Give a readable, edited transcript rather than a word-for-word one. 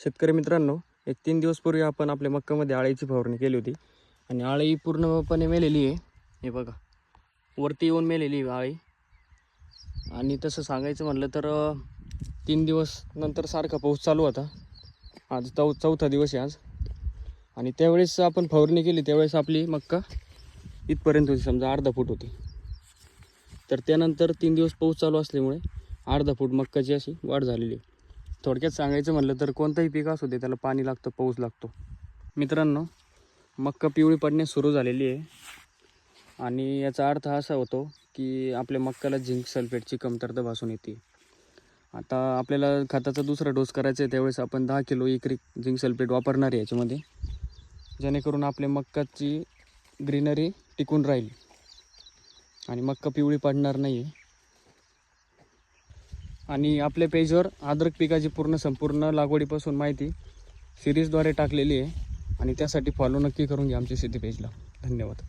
शेतकरी मित्रांनो, एक 3 दिवस पूर्वी आपण आपल्या मक्कामध्ये आळीची फवारणी केली होती आणि आळी पूर्णपणे मेलेली आहे. हे बघा, वरती येऊन मेलेली आळी. आणि तसं सांगायचं म्हटलं तर 3 दिवस नंतर सारखा पाऊस चालू होता. आज चौथा दिवस आहे आज. आणि त्यावेळेस आपण फवारणी केली त्यावेळेस आपली मक्का इथपर्यंत होती, समजा अर्धा फूट होती. तर त्यानंतर 3 दिवस पाऊस चालू असल्यामुळे अर्धा फूट मक्काची अशी वाढ झालेली आहे. थोडक्यात सांगायचं म्हटलं तर कोणतंही पीक असू दे त्याला पाणी लागतं, पाऊस लागतो. मित्रांनो, मक्का पिवळी पडण्यास सुरू झालेली आहे आणि याचा अर्थ असा होतो की आपल्या मक्काला झिंक सल्फेटची कमतरता भासून येते. आता आपल्याला खताचा दुसरा डोस करायचा आहे, त्यावेळेस आपण 10 किलो एकरी झिंक सल्फेट वापरणार आहे याच्यामध्ये, जेणेकरून आपल्या मक्काची ग्रीनरी टिकून राहील आणि मक्का पिवळी पडणार नाही आहे. आणि आपल्या पेजवर अद्रक पिकाची संपूर्ण लागवडीपासून माहिती सिरीजद्वारे टाकलेली आहे आणि त्यासाठी फॉलो नक्की करून घ्या आमच्या शेती पेजला. धन्यवाद.